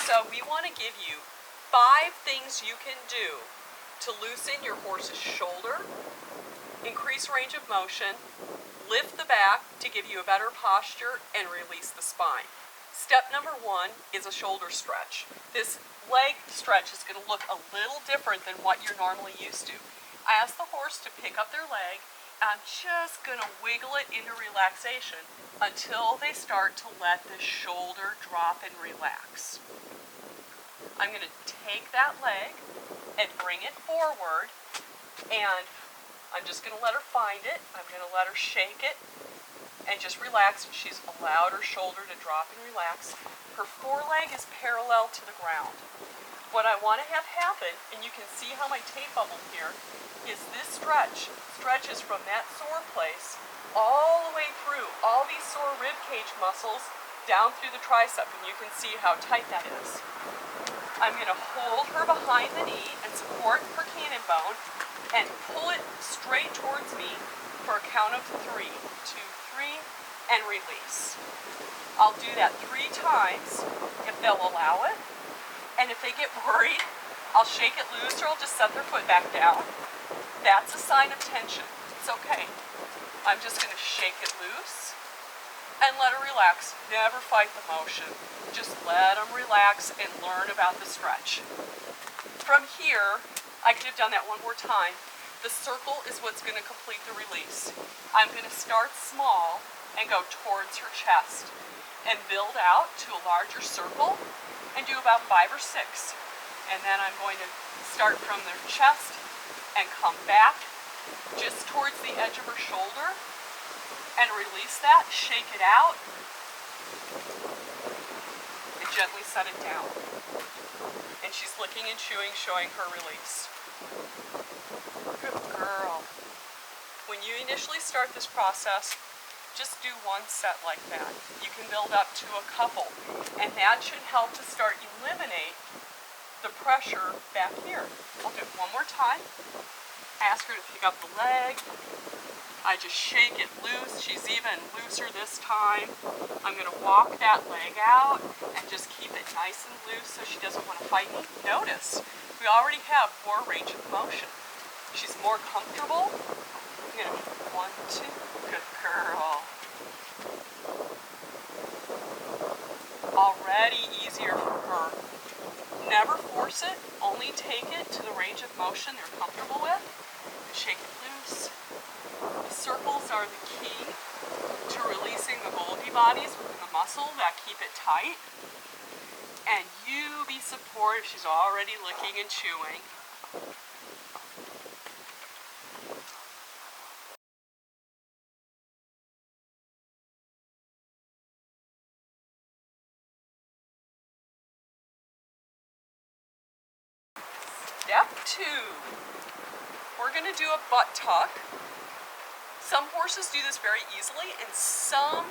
So we want to give you 5 things you can do to loosen your horse's shoulder, increase range of motion, lift the back to give you a better posture, and release the spine. Step number 1 is a shoulder stretch. This leg stretch is going to look a little different than what you're normally used to. I ask the horse to pick up their leg, and I'm just going to wiggle it into relaxation until they start to let the shoulder drop and relax. I'm going to take that leg and bring it forward, and I'm just going to let her find it. I'm going to let her shake it and just relax. She's allowed her shoulder to drop and relax. Her foreleg is parallel to the ground. What I want to have happen, and you can see how my tape bubble here, is this stretch stretches from that sore place all the way through all these sore rib cage muscles down through the tricep, and you can see how tight that is. I'm going to hold her behind the knee and support her cannon bone and pull it straight towards me for a count of 3. 2, 3, and release. I'll do that 3 times if they'll allow it. And if they get worried, I'll shake it loose or I'll just set their foot back down. That's a sign of tension. It's okay. I'm just going to shake it loose and let her relax. Never fight the motion. Just let them relax and learn about the stretch. From here, I could have done that one more time. The circle is what's going to complete the release. I'm going to start small and go towards her chest and build out to a larger circle and do about 5 or 6. And then I'm going to start from their chest and come back just towards the edge of her shoulder and release that, shake it out, and gently set it down. And she's licking and chewing, showing her release. Good girl. When you initially start this process, just do 1 set like that. You can build up to a couple, and that should help to start eliminate the pressure back here. I'll do it one more time. I ask her to pick up the leg. I just shake it loose. She's even looser this time. I'm going to walk that leg out and just keep it nice and loose so she doesn't want to fight me. Notice, we already have more range of motion. She's more comfortable. I'm going to 1, 2, good girl. Already easier for her. Never force it, only take it to the range of motion they're comfortable with. And shake it loose. The circles are the key to releasing the Golgi bodies within the muscle that keep it tight. And you be supportive. She's already licking and chewing. Step 2. We're going to do a butt tuck. Some horses do this very easily, and some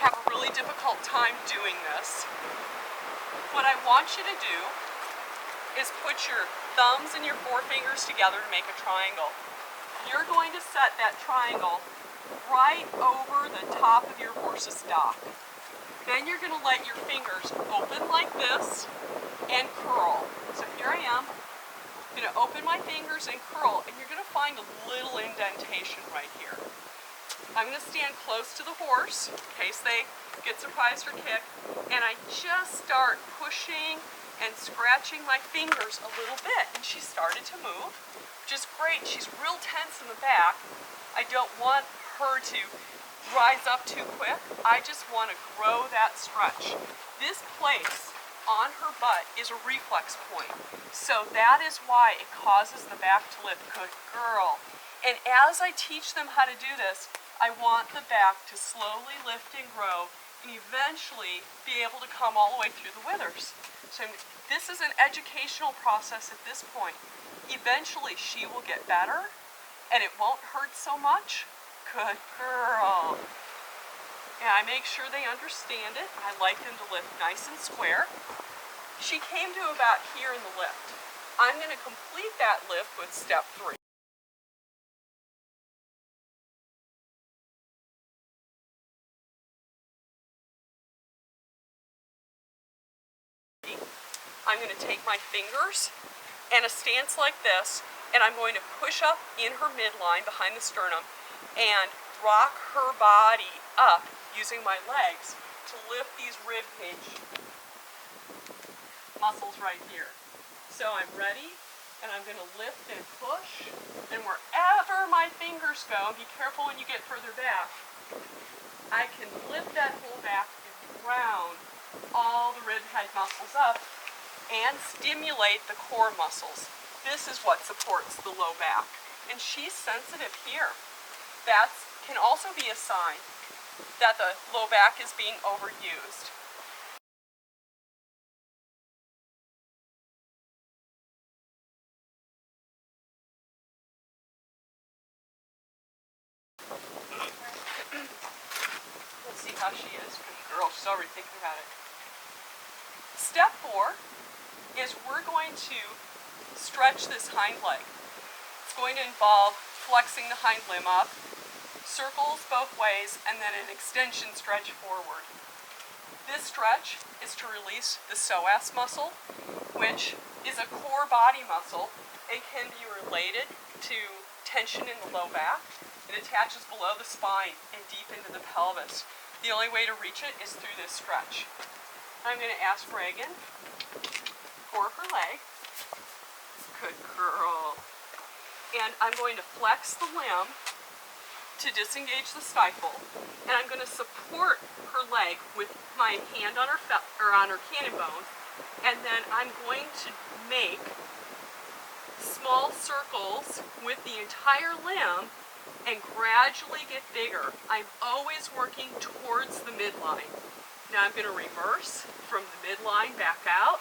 have a really difficult time doing this. What I want you to do is put your thumbs and your forefingers together to make a triangle. You're going to set that triangle right over the top of your horse's dock. Then you're going to let your fingers open like this and curl. So here I am. I'm going to open my fingers and curl, and you're going to find a little indentation right here. I'm going to stand close to the horse in case they get surprised or kick, and I just start pushing and scratching my fingers a little bit, and she started to move, which is great. She's real tense in the back. I don't want her to rise up too quick. I just want to grow that stretch. This place on her butt is a reflex point. So that is why it causes the back to lift. Good girl. And as I teach them how to do this, I want the back to slowly lift and grow and eventually be able to come all the way through the withers. So this is an educational process at this point. Eventually she will get better and it won't hurt so much. Good girl. And I make sure they understand it. I like them to lift nice and square. She came to about here in the lift. I'm going to complete that lift with step 3. I'm going to take my fingers and a stance like this, and I'm going to push up in her midline behind the sternum and rock her body up using my legs to lift these rib cage muscles right here. So I'm ready, and I'm going to lift and push, and wherever my fingers go, be careful when you get further back, I can lift that whole back and round all the rib head muscles up and stimulate the core muscles. This is what supports the low back. And she's sensitive here. That can also be a sign that the low back is being overused. Let's see how she is. Good girl, she's already thinking about it. Step 4 is we're going to stretch this hind leg. It's going to involve flexing the hind limb up, circles both ways, and then an extension stretch forward. This stretch is to release the psoas muscle, which is a core body muscle. It can be related to tension in the low back. It attaches below the spine and deep into the pelvis. The only way to reach it is through this stretch. I'm going to ask Reagan for her leg. Good girl. And I'm going to flex the limb to disengage the stifle, and I'm going to support her leg with my hand on her on her cannon bone, and then I'm going to make small circles with the entire limb and gradually get bigger. I'm always working towards the midline. Now I'm going to reverse from the midline back out,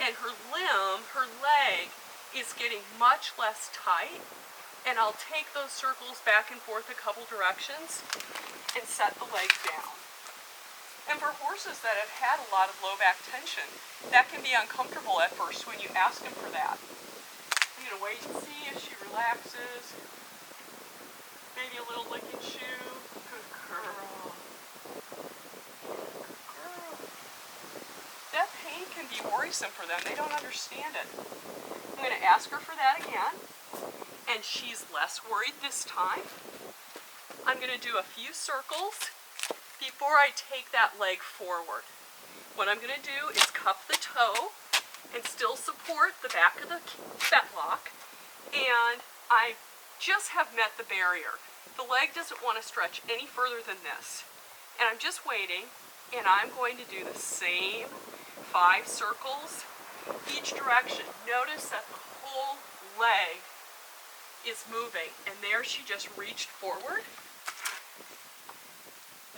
and her leg is getting much less tight, and I'll take those circles back and forth a couple directions and set the leg down. And for horses that have had a lot of low back tension, that can be uncomfortable at first when you ask them for that. I'm going to wait and see if she relaxes. Maybe a little lick and chew. Good girl. Good girl. That pain can be worrisome for them. They don't understand it. I'm going to ask her for that again, and she's less worried this time. I'm going to do a few circles before I take that leg forward. What I'm going to do is cup the toe and still support the back of the fetlock, and I just have met the barrier. The leg doesn't want to stretch any further than this, and I'm just waiting, and I'm going to do the same 5 circles each direction. Notice that the whole leg is moving, and there she just reached forward.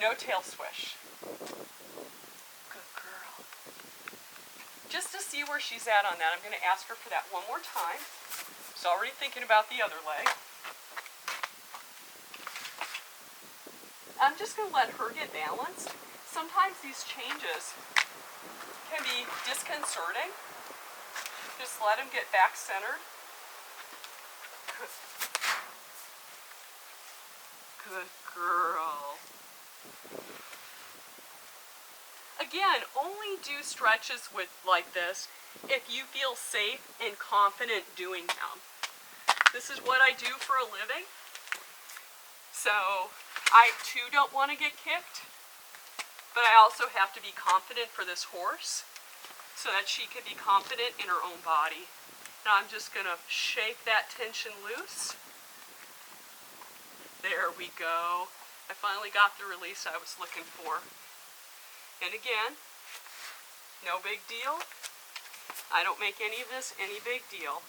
No tail swish. Good girl. Just to see where she's at on that, I'm going to ask her for that one more time. She's already thinking about the other leg. I'm just going to let her get balanced. Sometimes these changes can be disconcerting. Just let him get back centered. Good girl. Again, only do stretches like this if you feel safe and confident doing them. This is what I do for a living. So I too don't want to get kicked, but I also have to be confident for this horse so that she can be confident in her own body. Now I'm just going to shake that tension loose. There we go. I finally got the release I was looking for. And again, no big deal. I don't make any of this any big deal.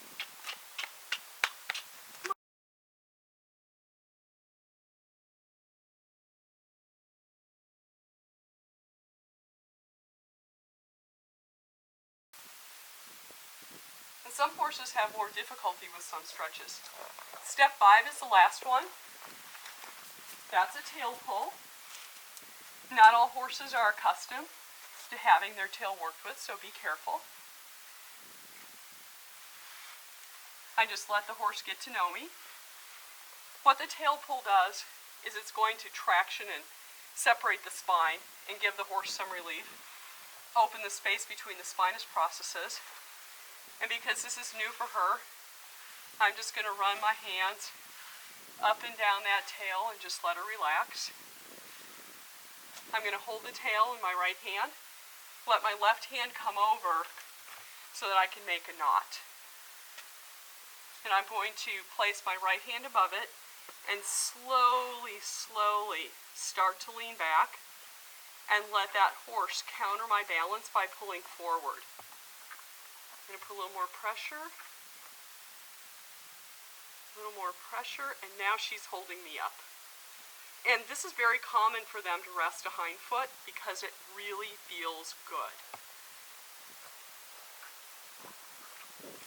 And some horses have more difficulty with some stretches. Step 5 is the last one. That's a tail pull. Not all horses are accustomed to having their tail worked with, so be careful. I just let the horse get to know me. What the tail pull does is it's going to traction and separate the spine and give the horse some relief. open the space between the spinous processes. And because this is new for her, I'm just going to run my hands up and down that tail and just let her relax. I'm going to hold the tail in my right hand, let my left hand come over so that I can make a knot. And I'm going to place my right hand above it and slowly, slowly start to lean back and let that horse counter my balance by pulling forward. I'm going to put a little more pressure. A little more pressure, and now she's holding me up. And this is very common for them to rest a hind foot because it really feels good.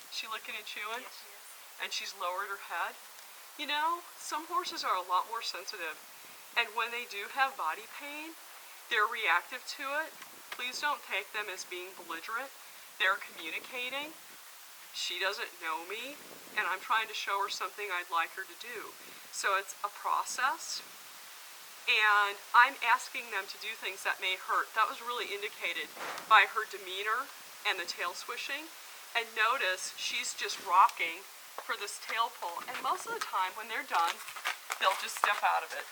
She licking and chewing? Yes, she is. And she's lowered her head. You know, some horses are a lot more sensitive, and when they do have body pain, they're reactive to it. Please don't take them as being belligerent. They're communicating. She doesn't know me, and I'm trying to show her something I'd like her to do. So it's a process, and I'm asking them to do things that may hurt. That was really indicated by her demeanor and the tail swishing. And notice she's just rocking for this tail pull. And most of the time when they're done, they'll just step out of it.